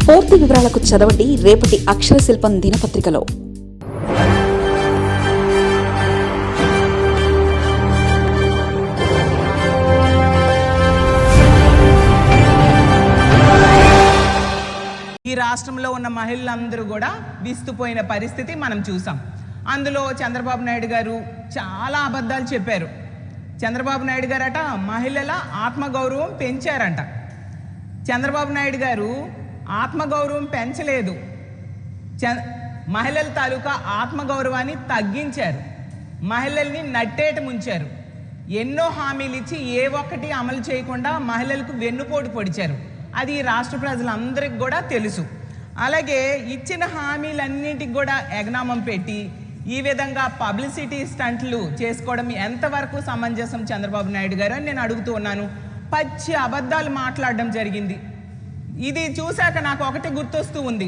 పూర్తి వివరాలకు చదవండి రేపటి అక్షర శిల్పం దినపత్రికలో. ఈ రాష్ట్రంలో ఉన్న మహిళలందరూ కూడా విస్తుపోయిన పరిస్థితి మనం చూసాం. అందులో చంద్రబాబు నాయుడు గారు చాలా అబద్ధాలు చెప్పారు. చంద్రబాబు నాయుడు గారట మహిళల ఆత్మగౌరవం పెంచారంట. చంద్రబాబు నాయుడు గారు ఆత్మగౌరవం పెంచలేదు, మహిళల తాలూకా ఆత్మగౌరవాన్ని తగ్గించారు, మహిళల్ని నట్టేట ముంచారు. ఎన్నో హామీలు ఇచ్చి ఏ ఒక్కటి అమలు చేయకుండా మహిళలకు వెన్నుపోటు పొడిచారు. అది రాష్ట్ర ప్రజలందరికీ కూడా తెలుసు. అలాగే ఇచ్చిన హామీలన్నింటికి కూడా ఎగనామం పెట్టి ఈ విధంగా పబ్లిసిటీ స్టంట్లు చేసుకోవడం ఎంతవరకు సమంజసం చంద్రబాబు నాయుడు గారు అని నేను అడుగుతూ ఉన్నాను. పచ్చి అబద్ధాలు మాట్లాడడం జరిగింది. ఇది చూశాక నాకు ఒకటి గుర్తొస్తూ ఉంది.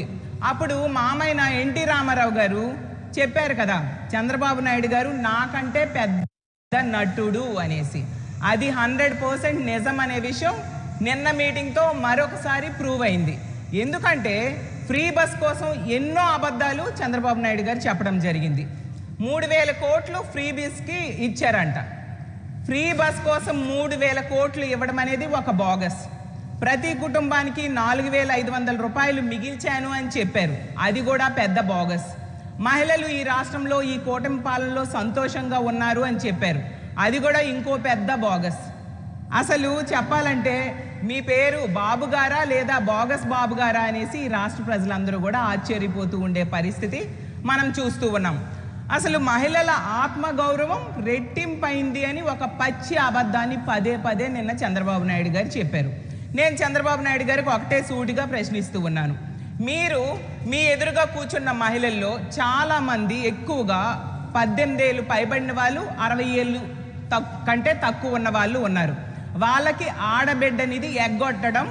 అప్పుడు మామైన ఎన్టీ రామారావు గారు చెప్పారు కదా, చంద్రబాబు నాయుడు గారు నాకంటే పెద్ద నటుడు అనేసి. అది 100% నిజం అనే విషయం నిన్న మీటింగ్తో మరొకసారి ప్రూవ్ అయింది. ఎందుకంటే ఫ్రీ బస్ కోసం ఎన్నో అబద్ధాలు చంద్రబాబు నాయుడు గారు చెప్పడం జరిగింది. 3,000 కోట్లు ఫ్రీ బస్కి ఇచ్చారంట. ఫ్రీ బస్ కోసం 3,000 కోట్లు ఇవ్వడం అనేది ఒక బోగస్. ప్రతి కుటుంబానికి 4,500 రూపాయలు మిగిల్చాను అని చెప్పారు, అది కూడా పెద్ద బోగస్. మహిళలు ఈ రాష్ట్రంలో ఈ కూటమి పాలనలో సంతోషంగా ఉన్నారు అని చెప్పారు, అది కూడా ఇంకో పెద్ద బోగస్. అసలు చెప్పాలంటే మీ పేరు బాబు గారా లేదా బోగస్ బాబు గారా అనేసి ఈ రాష్ట్ర ప్రజలందరూ కూడా ఆశ్చర్యపోతూ ఉండే పరిస్థితి మనం చూస్తూ ఉన్నాం. అసలు మహిళల ఆత్మగౌరవం రెట్టింపైంది అని ఒక పచ్చి అబద్ధాన్ని పదే పదే నిన్న చంద్రబాబు నాయుడు గారు చెప్పారు. నేను చంద్రబాబు నాయుడు గారికి ఒకటే సూటిగా ప్రశ్నిస్తూ ఉన్నాను. మీరు మీ ఎదురుగా కూర్చున్న మహిళల్లో చాలామంది ఎక్కువగా 18 ఏళ్ళు పైబడిన వాళ్ళు, 60 ఏళ్ళు కంటే తక్కువ ఉన్న వాళ్ళు ఉన్నారు. వాళ్ళకి ఆడబిడ్డనిది ఎగ్గొట్టడం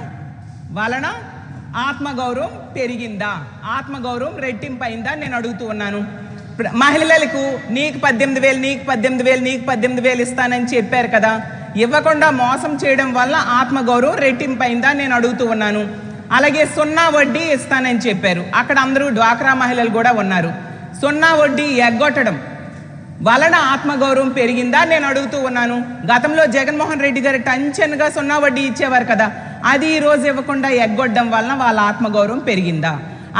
వలన ఆత్మగౌరవం పెరిగిందా, ఆత్మగౌరవం రెట్టింపైందా నేను అడుగుతూ ఉన్నాను. మహిళలకు నీకు 18,000 నీకు 18,000 నీకు 18,000 ఇస్తానని చెప్పారు కదా, ఇవ్వకుండా మోసం చేయడం వల్ల ఆత్మగౌరవం రెట్టింపైందా నేను అడుగుతూ ఉన్నాను. అలాగే 0 వడ్డీ ఇస్తానని చెప్పారు, అక్కడ అందరూ డ్వాక్రా మహిళలు కూడా ఉన్నారు. 0 వడ్డీ ఎగ్గొట్టడం వలన ఆత్మగౌరవం పెరిగిందా నేను అడుగుతూ ఉన్నాను. గతంలో జగన్మోహన్ రెడ్డి గారు టెన్షన్గా 0 వడ్డీ ఇచ్చేవారు కదా, అది ఈరోజు ఇవ్వకుండా ఎగ్గొట్టడం వలన వాళ్ళ ఆత్మగౌరవం పెరిగిందా.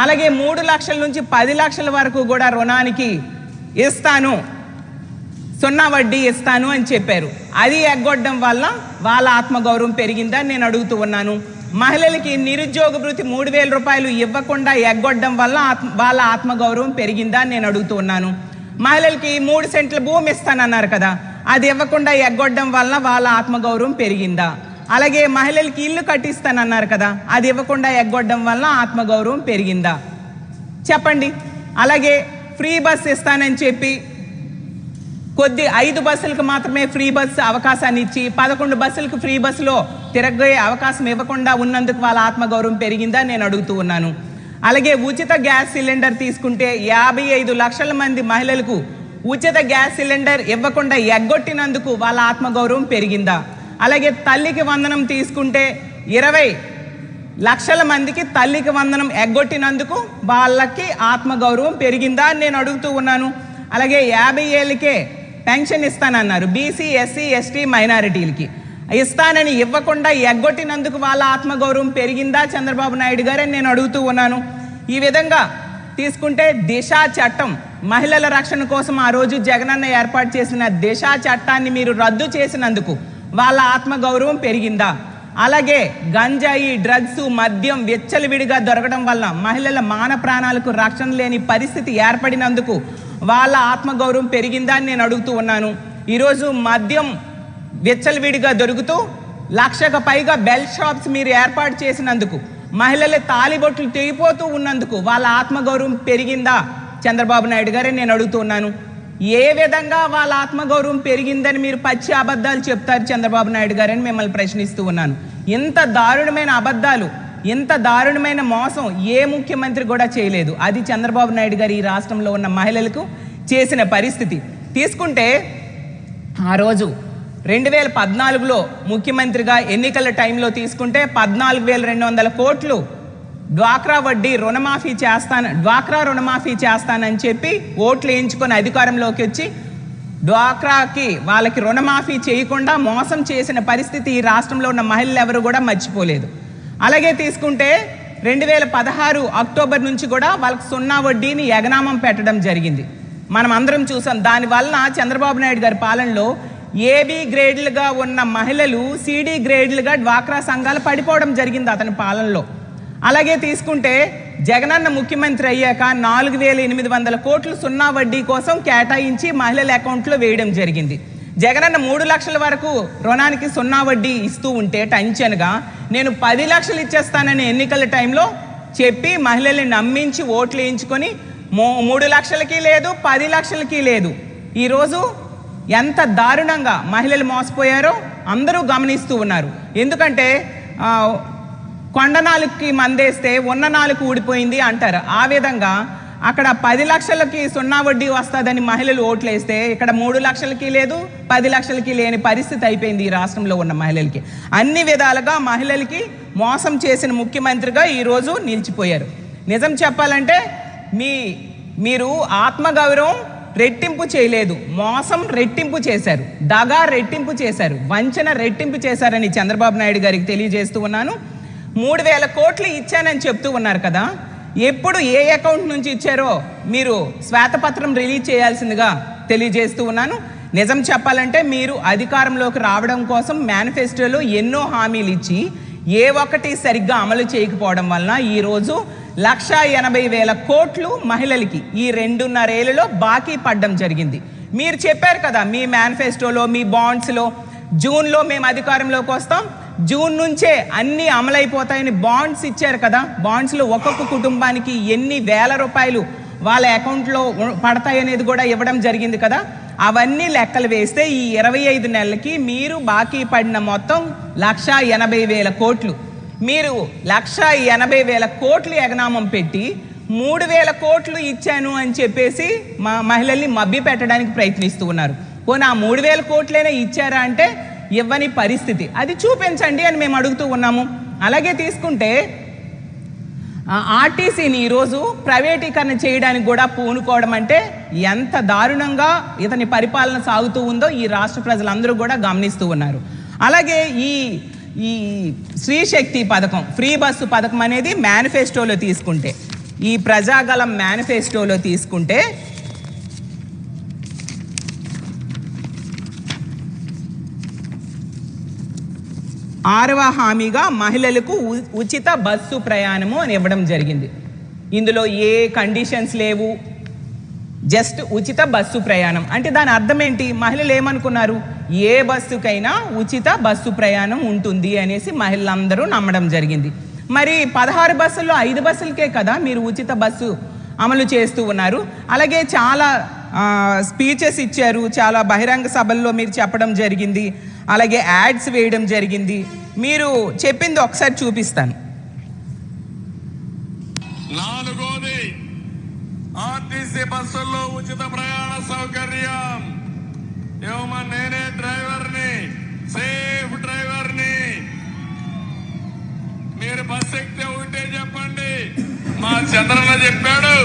అలాగే 3 లక్షల నుంచి 10 లక్షల వరకు కూడా రుణానికి ఇస్తాను, 0 వడ్డీ ఇస్తాను అని చెప్పారు, అది ఎగ్గొట్టడం వల్ల వాళ్ళ ఆత్మగౌరవం పెరిగిందా నేను అడుగుతూ ఉన్నాను. మహిళలకి నిరుద్యోగ భృతి 3,000 రూపాయలు ఇవ్వకుండా ఎగ్గొట్టడం వల్ల వాళ్ళ ఆత్మగౌరవం పెరిగిందా నేను అడుగుతూ ఉన్నాను. మహిళలకి 3 సెంట్ల భూమి ఇస్తానన్నారు కదా, అది ఇవ్వకుండా ఎగ్గొట్టడం వల్ల వాళ్ళ ఆత్మగౌరవం పెరిగిందా. అలాగే మహిళలకి ఇల్లు కట్టిస్తానన్నారు కదా, అది ఇవ్వకుండా ఎగ్గొట్టడం వల్ల ఆత్మగౌరవం పెరిగిందా చెప్పండి. అలాగే ఫ్రీ బస్ ఇస్తానని చెప్పి 5 బస్సులకు మాత్రమే ఫ్రీ బస్సు అవకాశాన్ని ఇచ్చి 11 బస్సులకు ఫ్రీ బస్సులో తిరగే అవకాశం ఇవ్వకుండా ఉన్నందుకు వాళ్ళ ఆత్మగౌరవం పెరిగిందా నేను అడుగుతూ ఉన్నాను. అలాగే ఉచిత గ్యాస్ సిలిండర్ తీసుకుంటే 55 లక్షల మంది మహిళలకు ఉచిత గ్యాస్ సిలిండర్ ఇవ్వకుండా ఎగ్గొట్టినందుకు వాళ్ళ ఆత్మగౌరవం పెరిగిందా. అలాగే తల్లికి వందనం తీసుకుంటే 20 లక్షల మందికి తల్లికి వందనం ఎగ్గొట్టినందుకు వాళ్ళకి ఆత్మగౌరవం పెరిగిందా అని నేను అడుగుతూ ఉన్నాను. అలాగే 50 ఏళ్ళకే పెన్షన్ ఇస్తానన్నారు బీసీ, ఎస్సీ, ఎస్టీ మైనారిటీలకి, ఇస్తానని ఇవ్వకుండా ఎగ్గొట్టినందుకు వాళ్ళ ఆత్మగౌరవం పెరిగిందా చంద్రబాబు నాయుడు గారని నేను అడుగుతూ ఉన్నాను. ఈ విధంగా తీసుకుంటే దిశా చట్టం, మహిళల రక్షణ కోసం ఆ రోజు జగనన్న ఏర్పాటు చేసిన దిశా చట్టాన్ని మీరు రద్దు చేసినందుకు వాళ్ళ ఆత్మగౌరవం పెరిగిందా. అలాగే గంజాయి, డ్రగ్స్, మద్యం విచ్చలవిడిగా దొరకడం వల్ల మహిళల మాన ప్రాణాలకు రక్షణ లేని పరిస్థితి ఏర్పడినందుకు వాళ్ళ ఆత్మగౌరవం పెరిగిందా అని నేను అడుగుతూ ఉన్నాను. ఈరోజు మద్యం విచ్చలవిడిగా దొరుకుతూ 1,00,000కు పైగా బెల్ షాప్స్ మీరు ఏర్పాటు చేసినందుకు, మహిళల తాలిబొట్లు తెగిపోతూ ఉన్నందుకు వాళ్ళ ఆత్మగౌరవం పెరిగిందా చంద్రబాబు నాయుడు గారే నేను అడుగుతూ ఉన్నాను. ఏ విధంగా వాళ్ళ ఆత్మగౌరవం పెరిగిందని మీరు పచ్చి అబద్ధాలు చెప్తారు చంద్రబాబు నాయుడు గారని మిమ్మల్ని ప్రశ్నిస్తూ ఉన్నాను. ఇంత దారుణమైన అబద్ధాలు, ఇంత దారుణమైన మోసం ఏ ముఖ్యమంత్రి కూడా చేయలేదు. అది చంద్రబాబు నాయుడు గారు ఈ రాష్ట్రంలో ఉన్న మహిళలకు చేసిన పరిస్థితి తీసుకుంటే, ఆ రోజు 2014లో ముఖ్యమంత్రిగా ఎన్నికల టైంలో తీసుకుంటే 14,200 కోట్లు డ్వాక్రా రుణమాఫీ చేస్తానని చెప్పి ఓట్లు వేయించుకొని అధికారంలోకి వచ్చి డ్వాక్రాకి వాళ్ళకి రుణమాఫీ చేయకుండా మోసం చేసిన పరిస్థితి ఈ రాష్ట్రంలో ఉన్న మహిళలు ఎవరు కూడా మర్చిపోలేదు. అలాగే తీసుకుంటే 2016 అక్టోబర్ నుంచి కూడా వాళ్ళకి 0 వడ్డీని ఎగనామం పెట్టడం జరిగింది. మనం అందరం చూసాం. దానివల్ల చంద్రబాబు నాయుడు గారి పాలనలో ఏబీ గ్రేడ్లుగా ఉన్న మహిళలు సిడి గ్రేడ్లుగా డ్వాక్రా సంఘాలు పడిపోవడం జరిగింది అతని పాలనలో. అలాగే తీసుకుంటే జగనన్న ముఖ్యమంత్రి అయ్యాక 4,800 కోట్లు 0 వడ్డీ కోసం కేటాయించి మహిళల అకౌంట్లో వేయడం జరిగింది. జగనన్న 3 లక్షల వరకు రుణానికి 0 వడ్డీ ఇస్తూ ఉంటే టెన్షన్గా నేను 10 లక్షలు ఇచ్చేస్తానని ఎన్నికల టైంలో చెప్పి మహిళల్ని నమ్మించి ఓట్లు వేయించుకొని 3 లక్షలకి లేదు 10 లక్షలకి లేదు. ఈరోజు ఎంత దారుణంగా మహిళలు మోసపోయారో అందరూ గమనిస్తూ ఉన్నారు. ఎందుకంటే కొండ నాలుగుకి మందేస్తే ఉన్న నాలుగు ఊడిపోయింది అంటారు. ఆ విధంగా అక్కడ 10 లక్షలకి 0 వడ్డీ వస్తుందని మహిళలు ఓట్లు వేస్తే ఇక్కడ 3 లక్షలకి లేదు 10 లక్షలకి లేని పరిస్థితి అయిపోయింది ఈ రాష్ట్రంలో ఉన్న మహిళలకి. అన్ని విధాలుగా మహిళలకి మోసం చేసిన ముఖ్యమంత్రిగా ఈరోజు నిలిచిపోయారు. నిజం చెప్పాలంటే మీరు ఆత్మగౌరవం రెట్టింపు చేయలేదు, మోసం రెట్టింపు చేశారు, దగా రెట్టింపు చేశారు, వంచన రెట్టింపు చేశారని చంద్రబాబు నాయుడు గారికి తెలియజేస్తూ ఉన్నాను. 3,000 కోట్లు ఇచ్చానని చెప్తూ ఉన్నారు కదా, ఎప్పుడు ఏ అకౌంట్ నుంచి ఇచ్చారో మీరు శ్వేతపత్రం రిలీజ్ చేయాల్సిందిగా తెలియజేస్తూ ఉన్నాను. నిజం చెప్పాలంటే మీరు అధికారంలోకి రావడం కోసం మేనిఫెస్టోలో ఎన్నో హామీలు ఇచ్చి ఏ ఒక్కటి సరిగ్గా అమలు చేయకపోవడం వలన ఈరోజు 1,80,000 కోట్లు మహిళలకి ఈ 2.5 ఏళ్లలో బాకీ పడడం జరిగింది. మీరు చెప్పారు కదా మీ మేనిఫెస్టోలో మీ బాండ్స్లో జూన్లో మేము అధికారంలోకి వస్తాం, జూన్ నుంచే అన్నీ అమలైపోతాయని బాండ్స్ ఇచ్చారు కదా. బాండ్స్లో ఒక్కొక్క కుటుంబానికి ఎన్ని వేల రూపాయలు వాళ్ళ అకౌంట్లో పడతాయనేది కూడా ఇవ్వడం జరిగింది కదా. అవన్నీ లెక్కలు వేస్తే ఈ 25 నెలలకి మీరు బాకీ పడిన మొత్తం 1,80,000 కోట్లు. మీరు 1,80,000 కోట్లు ఎగనామం పెట్టి 3,000 కోట్లు ఇచ్చాను అని చెప్పేసి మహిళల్ని మభ్య పెట్టడానికి ప్రయత్నిస్తూ ఉన్నారు. పోనీ ఆ 3,000 కోట్లైనా ఇచ్చారా అంటే ఇవ్వని పరిస్థితి. అది చూపించండి అని మేము అడుగుతూ ఉన్నాము. అలాగే తీసుకుంటే ఆర్టీసీని ఈరోజు ప్రైవేటీకరణ చేయడానికి కూడా పూనుకోవడం అంటే ఎంత దారుణంగా ఇతని పరిపాలన సాగుతూ ఉందో ఈ రాష్ట్ర ప్రజలందరూ కూడా గమనిస్తూ ఉన్నారు. అలాగే ఈ స్త్రీ శక్తి పథకం, ఫ్రీ బస్సు పథకం అనేది మేనిఫెస్టోలో తీసుకుంటే, ఈ ప్రజాగలం మేనిఫెస్టోలో తీసుకుంటే 6వ హామీగా మహిళలకు ఉచిత బస్సు ప్రయాణము అని ఇవ్వడం జరిగింది. ఇందులో ఏ కండిషన్స్ లేవు, జస్ట్ ఉచిత బస్సు ప్రయాణం. అంటే దాని అర్థం ఏంటి? మహిళలు ఏమనుకున్నారు, ఏ బస్సుకైనా ఉచిత బస్సు ప్రయాణం ఉంటుంది అనేసి మహిళలందరూ నమ్మడం జరిగింది. మరి 16 బస్సుల్లో 5 బస్సులకే కదా మీరు ఉచిత బస్సు అమలు చేస్తూ ఉన్నారు. అలాగే చాలా స్పీచెస్ ఇచ్చారు, చాలా బహిరంగ సభల్లో మీరు చెప్పడం జరిగింది, అలాగే యాడ్స్ వేయడం జరిగింది. మీరు చెప్పింది ఒకసారి చూపిస్తాను. 4వది ఆర్టీసీ బస్సుల్లో ఉచిత ప్రయాణ సౌకర్యం. ఏమో నేనే డ్రైవర్ని, సేఫ్ డ్రైవర్ని. మీరు బస్సు ఎక్కితే ఒకటే చెప్పండి, మా చంద్రన్న చెప్పాడు,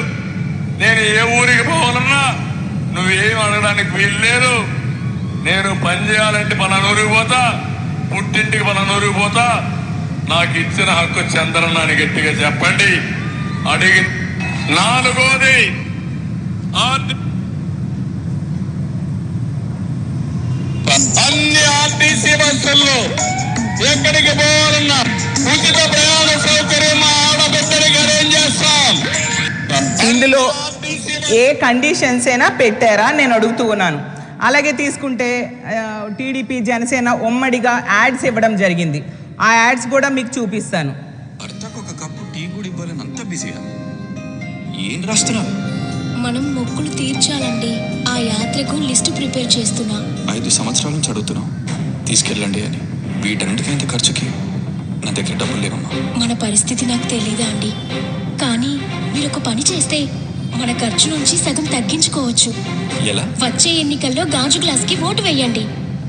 నేను ఏ ఊరికి పోవాలన్నా నువ్వేం అడగడానికి వీలు లేదు, నేను పని చేయాలంటే పలానూరికి పోతా, పుట్టింటికి పలానూరికి పోతా, నాకు ఇచ్చిన హక్కు చంద్రన్న అని గట్టిగా చెప్పండి. అడిగి 4వది అన్ని ఆర్టీసీ బస్సుల్లో ఎక్కడికి పోవాలన్నా ఉచిత ప్రయాణ సౌకర్యం మా ఆడబిడ్డలకి అరేంజ్ చేస్తాం. ఇందులో ఏ కండిషన్స్ అయినా పెట్టారా నేను అడుగుతూ ఉన్నాను. అలాగే తీసుకుంటే టీడీపీ జనసేన ఉమ్మడిగా యాడ్స్ ఇవ్వడం జరిగింది. ఆ యాడ్స్ కూడా మీకు చూపిస్తాను. భర్తకు ఒక కప్పు టీ కూడా ఇవ్వాలని అంత బిజీగా ఏం రాస్తున్నావు? మనం మొక్కులు తీర్చాలండి. ఆ యాత్రకు లిస్ట్ ప్రిపేర్ చేస్తున్నా. 5 సంవత్సరాల నుంచి అడుగుతున్నాం తీసుకెళ్ళండి అని. వీటన్నిటికైతే ఖర్చుకి నా దగ్గర డబ్బులు లేవమ్మా. మన పరిస్థితి నాకు తెలీదా అండి, కానీ మీరు ఒక పని చేస్తే మన ఖర్చు నుంచి సగం తగ్గించుకోవచ్చు. ఎలా? వచ్చే ఎన్నికల్లో గాజు గ్లాస్కి ఓటు వేయండి.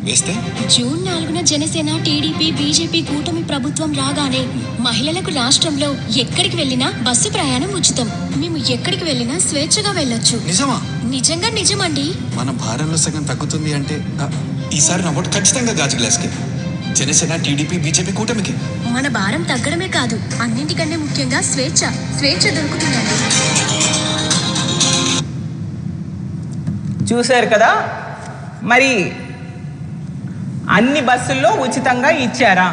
వేస్తే జూన్ 4న జనసేన, టీడీపీ, బీజేపీ కూటమి ప్రభుత్వం రాగానే మహిళలకు రాష్ట్రంలో ఎక్కడికి వెళ్ళినా బస్సు ప్రయాణం ఉచితం. మేము ఎక్కడికి వెళ్ళినా స్వేచ్ఛగా వెళ్ళొచ్చు. నిజమా? నిజంగా నిజమండి. మన భారంలో సగం తగ్గుతుంది అంటే ఈసారి నా ఓటు ఖచ్చితంగా గాజు గ్లాస్కి. జనసేన, టీడీపీ, బీజేపీ కూటమికి. మన భారం తగ్గడమే కాదు, అన్నింటికంటే ముఖ్యంగా స్వేచ్ఛ దొరుకుతుందండి. చూశారు కదా, మరి అన్ని బస్సుల్లో ఉచితంగా ఇచ్చారా?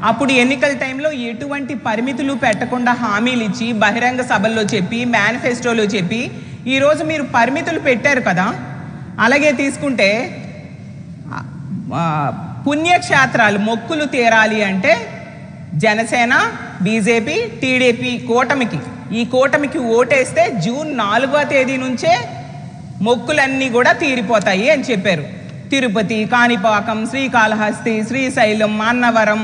అప్పుడు ఎన్నికల టైంలో ఎటువంటి పరిమితులు పెట్టకుండా హామీలు ఇచ్చి బహిరంగ సభల్లో చెప్పి మేనిఫెస్టోలో చెప్పి ఈరోజు మీరు పరిమితులు పెట్టారు కదా. అలాగే తీసుకుంటే పుణ్యక్షేత్రాలు మొక్కులు తీరాలి అంటే జనసేన, బీజేపీ, టీడీపీ ఈ కూటమికి ఓటేస్తే జూన్ 4వ తేదీ నుంచే మొక్కులన్నీ కూడా తీరిపోతాయి అని చెప్పారు. తిరుపతి, కాణిపాకం, శ్రీకాళహస్తి, శ్రీశైలం, అన్నవరం,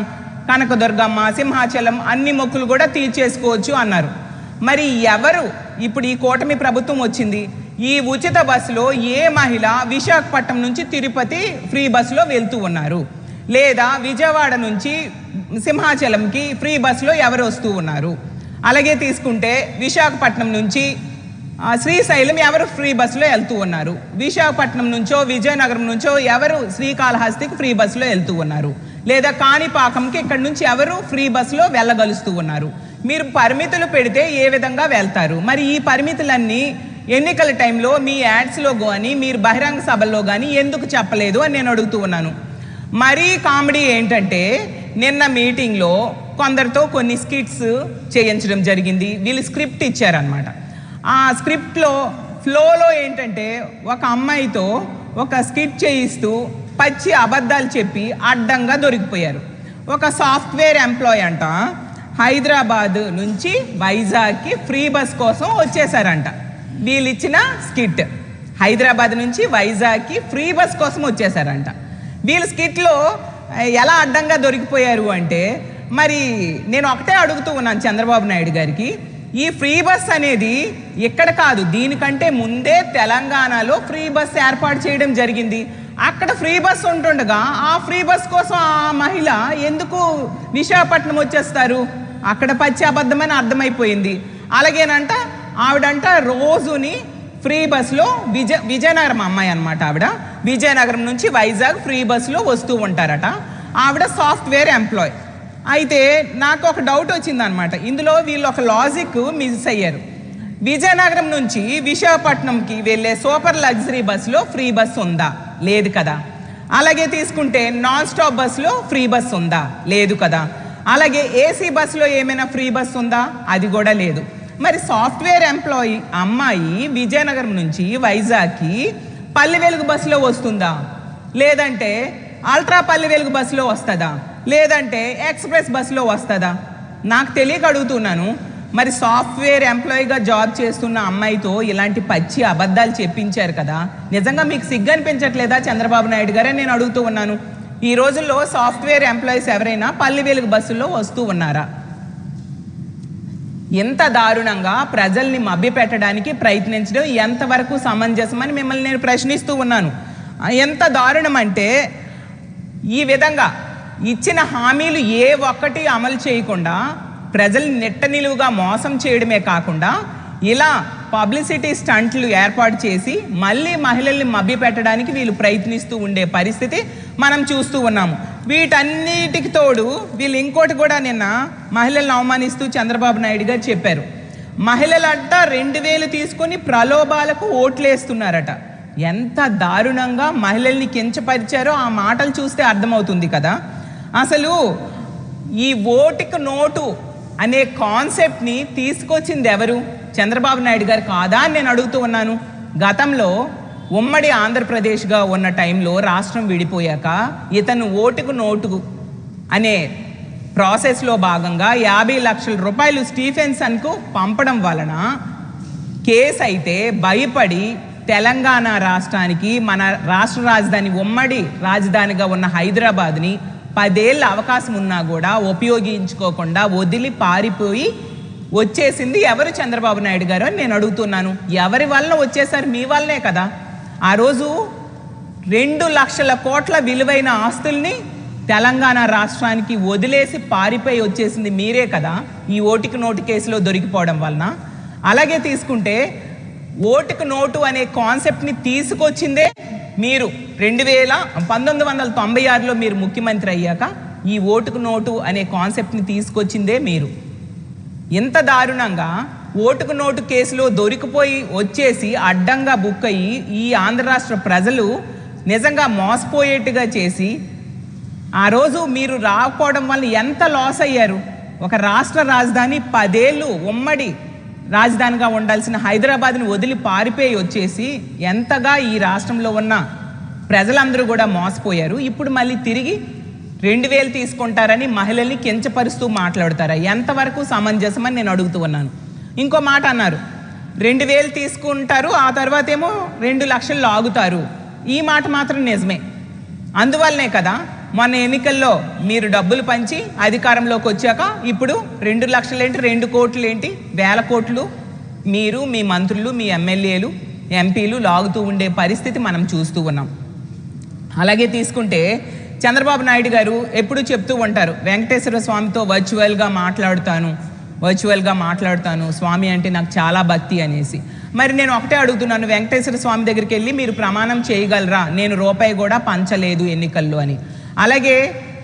కనకదుర్గమ్మ, సింహాచలం అన్ని మొక్కులు కూడా తీర్చేసుకోవచ్చు అన్నారు. మరి ఎవరు ఇప్పుడు ఈ కూటమి ప్రభుత్వం వచ్చింది, ఈ ఉచిత బస్సులో ఏ మహిళ విశాఖపట్నం నుంచి తిరుపతి ఫ్రీ బస్సులో వెళ్తూ ఉన్నారు, లేదా విజయవాడ నుంచి సింహాచలంకి ఫ్రీ బస్సులో ఎవరు వస్తూ ఉన్నారు? అలాగే తీసుకుంటే విశాఖపట్నం నుంచి శ్రీశైలం ఎవరు ఫ్రీ బస్సులో వెళ్తూ ఉన్నారు? విశాఖపట్నం నుంచో విజయనగరం నుంచో ఎవరు శ్రీకాళహస్తికి ఫ్రీ బస్సులో వెళ్తూ ఉన్నారు? లేదా కాణిపాకంకి ఇక్కడ నుంచి ఎవరు ఫ్రీ బస్సులో వెళ్ళగలుస్తూ ఉన్నారు? మీరు పరిమితులు పెడితే ఏ విధంగా వెళ్తారు? మరి ఈ పరిమితులన్నీ ఎన్నికల టైంలో మీ యాడ్స్లో కానీ మీరు బహిరంగ సభల్లో కానీ ఎందుకు చెప్పలేదు అని నేను అడుగుతూ ఉన్నాను. మరీ కామెడీ ఏంటంటే నిన్న మీటింగ్లో కొందరితో కొన్ని స్కిట్స్ చేయించడం జరిగింది. వీళ్ళు స్క్రిప్ట్ ఇచ్చారనమాట. ఆ స్క్రిప్ట్లో ఫ్లోలో ఏంటంటే ఒక అమ్మాయితో ఒక స్కిట్ చేయిస్తూ పచ్చి అబద్ధాలు చెప్పి అడ్డంగా దొరికిపోయారు. ఒక సాఫ్ట్వేర్ ఎంప్లాయ్ అంట హైదరాబాద్ నుంచి వైజాగ్కి ఫ్రీ బస్ కోసం వచ్చేసారంట. వీళ్ళు ఇచ్చిన స్కిట్ హైదరాబాద్ నుంచి వైజాగ్కి ఫ్రీ బస్ కోసం వచ్చేసారంట. వీళ్ళు స్కిట్లో ఎలా అడ్డంగా దొరికిపోయారు అంటే, మరి నేను ఒకటే అడుగుతూ ఉన్నాను చంద్రబాబు నాయుడు గారికి, ఈ ఫ్రీ బస్ అనేది ఇక్కడ కాదు, దీనికంటే ముందే తెలంగాణలో ఫ్రీ బస్ ఏర్పాటు చేయడం జరిగింది. అక్కడ ఫ్రీ బస్ ఉంటుండగా ఆ ఫ్రీ బస్ కోసం ఆ మహిళ ఎందుకు విశాఖపట్నం వచ్చేస్తారు? అక్కడ పచ్చి అబద్ధమని అర్థమైపోయింది. అలాగేనంట ఆవిడంట రోజుని ఫ్రీ బస్లో విజయనగరం అమ్మాయి అనమాట. ఆవిడ విజయనగరం నుంచి వైజాగ్ ఫ్రీ బస్లో వస్తూ ఉంటారట. ఆవిడ సాఫ్ట్వేర్ ఎంప్లాయ్. అయితే నాకు ఒక డౌట్ వచ్చిందనమాట. ఇందులో వీళ్ళు ఒక లాజిక్ మిస్ అయ్యారు. విజయనగరం నుంచి విశాఖపట్నంకి వెళ్ళే సూపర్ లగ్జరీ బస్సులో ఫ్రీ బస్ ఉందా? లేదు కదా. అలాగే తీసుకుంటే నాన్ స్టాప్ బస్సులో ఫ్రీ బస్ ఉందా? లేదు కదా. అలాగే ఏసీ బస్సులో ఏమైనా ఫ్రీ బస్ ఉందా? అది కూడా లేదు. మరి సాఫ్ట్వేర్ ఎంప్లాయీ అమ్మాయి విజయనగరం నుంచి వైజాగ్కి పల్లె వెలుగు బస్సులో వస్తుందా? లేదంటే అల్ట్రా పల్లె వెలుగు బస్సులో వస్తుందా? లేదంటే ఎక్స్ప్రెస్ బస్సులో వస్తుందా? నాకు తెలియక అడుగుతున్నాను. మరి సాఫ్ట్వేర్ ఎంప్లాయీగా జాబ్ చేస్తున్న అమ్మాయితో ఇలాంటి పచ్చి అబద్ధాలు చెప్పించారు కదా, నిజంగా మీకు సిగ్గు అనిపించట్లేదా చంద్రబాబు నాయుడు గారే నేను అడుగుతూ ఉన్నాను. ఈ రోజుల్లో సాఫ్ట్వేర్ ఎంప్లాయీస్ ఎవరైనా పల్లె వెలుగు బస్సుల్లో వస్తూ ఉన్నారా? ఎంత దారుణంగా ప్రజల్ని మభ్యపెట్టడానికి ప్రయత్నించడం ఎంతవరకు సమంజసమని మిమ్మల్ని నేను ప్రశ్నిస్తూ ఉన్నాను. ఎంత దారుణం అంటే, ఈ విధంగా ఇచ్చిన హామీలు ఏ ఒక్కటి అమలు చేయకుండా ప్రజల్ని నెట్ట నిలువుగా మోసం చేయడమే కాకుండా ఇలా పబ్లిసిటీ స్టంట్లు ఏర్పాటు చేసి మళ్ళీ మహిళల్ని మభ్యపెట్టడానికి వీళ్ళు ప్రయత్నిస్తూ ఉండే పరిస్థితి మనం చూస్తూ ఉన్నాము. వీటన్నిటికి తోడు వీళ్ళు ఇంకోటి కూడా నిన్న మహిళలను అవమానిస్తూ చంద్రబాబు నాయుడు గారు చెప్పారు. మహిళలంట 2000 తీసుకొని ప్రలోభాలకు ఓట్లేస్తున్నారట. ఎంత దారుణంగా మహిళల్ని కించపరిచారో ఆ మాటలు చూస్తే అర్థమవుతుంది కదా. అసలు ఈ ఓటుకు నోటు అనే కాన్సెప్ట్ని తీసుకొచ్చింది ఎవరు? చంద్రబాబు నాయుడు గారు కాదా అని నేను అడుగుతూ ఉన్నాను. గతంలో ఉమ్మడి ఆంధ్రప్రదేశ్గా ఉన్న టైంలో రాష్ట్రం విడిపోయాక ఇతను ఓటుకు నోటు అనే ప్రాసెస్లో భాగంగా 50 లక్షల రూపాయలు స్టీఫెన్సన్కు పంపడం వలన కేసు అయితే భయపడి తెలంగాణ రాష్ట్రానికి మన రాష్ట్ర రాజధాని ఉమ్మడి రాజధానిగా ఉన్న హైదరాబాద్ని 10 ఏళ్ళ అవకాశం ఉన్నా కూడా ఉపయోగించుకోకుండా వదిలి పారిపోయి వచ్చేసింది ఎవరు? చంద్రబాబు నాయుడు గారు అని నేను అడుగుతున్నాను. ఎవరి వలన వచ్చేసారు? మీ వల్లనే కదా. ఆ రోజు 2 లక్షల కోట్ల విలువైన ఆస్తుల్ని తెలంగాణ రాష్ట్రానికి వదిలేసి పారిపోయి వచ్చేసింది మీరే కదా ఈ ఓటుకు నోటు కేసులో దొరికిపోవడం వలన. అలాగే తీసుకుంటే ఓటుకు నోటు అనే కాన్సెప్ట్ని తీసుకొచ్చిందే మీరు. 1996లో మీరు ముఖ్యమంత్రి అయ్యాక ఈ ఓటుకు నోటు అనే కాన్సెప్ట్ని తీసుకొచ్చిందే మీరు. ఇంత దారుణంగా ఓటుకు నోటు కేసులో దొరికిపోయి వచ్చేసి అడ్డంగా బుక్ అయ్యి ఈ ఆంధ్ర రాష్ట్ర ప్రజలు నిజంగా మోసపోయేట్టుగా చేసి ఆ రోజు మీరు రాకపోవడం వల్ల ఎంత లాస్ అయ్యారు. ఒక రాష్ట్ర రాజధాని 10 ఏళ్ళు ఉమ్మడి రాజధానిగా ఉండాల్సిన హైదరాబాద్ని వదిలి పారిపోయి వచ్చేసి ఎంతగా ఈ రాష్ట్రంలో ఉన్న ప్రజలందరూ కూడా మోసపోయారు. ఇప్పుడు మళ్ళీ తిరిగి 2000 తీసుకుంటారని మహిళల్ని కించపరుస్తూ మాట్లాడతారా? ఎంతవరకు సమంజసమని నేను అడుగుతూ ఉన్నాను. ఇంకో మాట అన్నారు, 2000 తీసుకుంటారు, ఆ తర్వాత ఏమో 2 లక్షలు లాగుతారు. ఈ మాట మాత్రం నిజమే. అందువల్లనే కదా మొన్న ఎన్నికల్లో మీరు డబ్బులు పంచి అధికారంలోకి వచ్చాక ఇప్పుడు 2 లక్షలు ఏంటి, 2 కోట్లు ఏంటి, 1000 కోట్లు మీరు, మీ మంత్రులు, మీ ఎమ్మెల్యేలు, ఎంపీలు లాగుతూ ఉండే పరిస్థితి మనం చూస్తూ ఉన్నాం. అలాగే తీసుకుంటే చంద్రబాబు నాయుడు గారు ఎప్పుడు చెప్తూ ఉంటారు, వెంకటేశ్వర స్వామితో వర్చువల్గా మాట్లాడుతాను, స్వామి అంటే నాకు చాలా భక్తి అనేసి. మరి నేను ఒకటే అడుగుతున్నాను, వెంకటేశ్వర స్వామి దగ్గరికి వెళ్ళి మీరు ప్రమాణం చేయగలరా నేను రూపాయి కూడా పంచలేదు ఎన్నికల్లో అని? అలాగే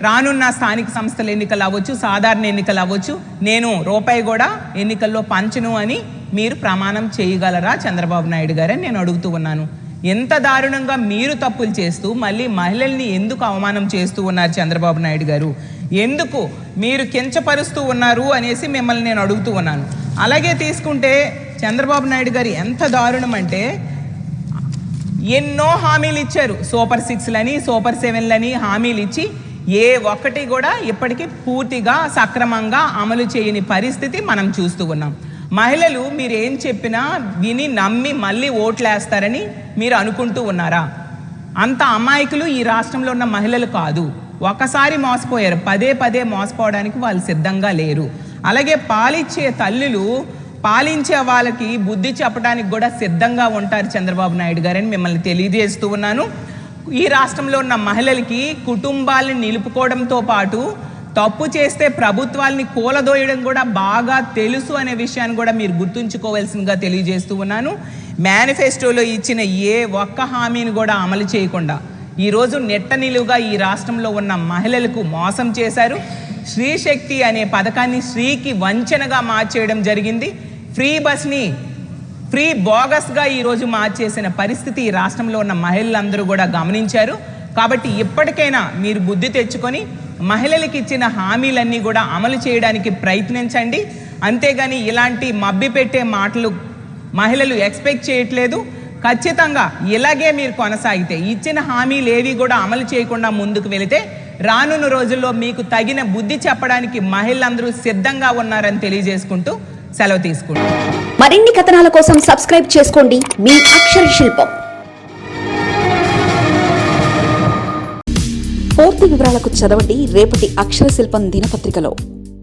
రానున్న స్థానిక సంస్థల ఎన్నికలు అవ్వచ్చు, సాధారణ ఎన్నికలు అవ్వచ్చు, నేను రూపాయి కూడా ఎన్నికల్లో పంచను అని మీరు ప్రమాణం చేయగలరా చంద్రబాబు నాయుడు గారని నేను అడుగుతూ ఉన్నాను. ఎంత దారుణంగా మీరు తప్పులు చేస్తూ మళ్ళీ మహిళల్ని ఎందుకు అవమానం చేస్తూ ఉన్నారు చంద్రబాబు నాయుడు గారు? ఎందుకు మీరు కించపరుస్తూ ఉన్నారు అనేసి మిమ్మల్ని నేను అడుగుతూ ఉన్నాను. అలాగే తీసుకుంటే చంద్రబాబు నాయుడు గారు ఎంత దారుణం అంటే ఎన్నో హామీలు ఇచ్చారు. సూపర్ 6లని, సూపర్ 7లని హామీలు ఇచ్చి ఏ ఒక్కటి కూడా ఇప్పటికీ పూర్తిగా సక్రమంగా అమలు చేయని పరిస్థితి మనం చూస్తూ ఉన్నాం. మహిళలు మీరు ఏం చెప్పినా విని నమ్మి మళ్ళీ ఓట్లేస్తారని మీరు అనుకుంటూ ఉన్నారా? అంత అమాయకులు ఈ రాష్ట్రంలో ఉన్న మహిళలు కాదు. ఒకసారి మోసపోయారు, పదే మోసపోవడానికి వాళ్ళు సిద్ధంగా లేరు. అలాగే పాలిచ్చే తల్లులు పాలించే వాళ్ళకి బుద్ధి చెప్పడానికి కూడా సిద్ధంగా ఉంటారు చంద్రబాబు నాయుడు గారని మిమ్మల్ని తెలియజేస్తూ ఉన్నాను. ఈ రాష్ట్రంలో ఉన్న మహిళలకి కుటుంబాలను నిలుపుకోవడంతో పాటు తప్పు చేస్తే ప్రభుత్వాల్ని కూలదోయడం కూడా బాగా తెలుసు అనే విషయాన్ని కూడా మీరు గుర్తుంచుకోవాల్సిందిగా తెలియజేస్తూ ఉన్నాను. మేనిఫెస్టోలో ఇచ్చిన ఏ ఒక్క హామీని కూడా అమలు చేయకుండా ఈరోజు నెట్ట నిలువుగా ఈ రాష్ట్రంలో ఉన్న మహిళలకు మోసం చేశారు. స్త్రీ శక్తి అనే పథకాన్ని స్త్రీకి వంచనగా మార్చేయడం జరిగింది. ఫ్రీ బస్ని ఫ్రీ బోగస్గా ఈరోజు మార్చేసిన పరిస్థితి ఈ రాష్ట్రంలో ఉన్న మహిళలందరూ కూడా గమనించారు. కాబట్టి ఇప్పటికైనా మీరు బుద్ధి తెచ్చుకొని మహిళలకు ఇచ్చిన హామీలన్నీ కూడా అమలు చేయడానికి ప్రయత్నించండి. అంతేగాని ఇలాంటి మభ్యపెట్టే మాటలు మహిళలు ఎక్స్పెక్ట్ చేయట్లేదు. ఖచ్చితంగా ఇలాగే మీరు కొనసాగితే, ఇచ్చిన హామీలు ఏవి కూడా అమలు చేయకుండా ముందుకు వెళితే రానున్న రోజుల్లో మీకు తగిన బుద్ధి చెప్పడానికి మహిళలందరూ సిద్ధంగా ఉన్నారని తెలియజేసుకుంటూ సెలవు తీసుకుంటాం. మరిన్ని కథనాల కోసం సబ్స్క్రైబ్ చేసుకోండి మీ అక్షర శిల్పం. పూర్తి వివరాలకు చదవండి రేపటి అక్షర శిల్పం దినపత్రికలో.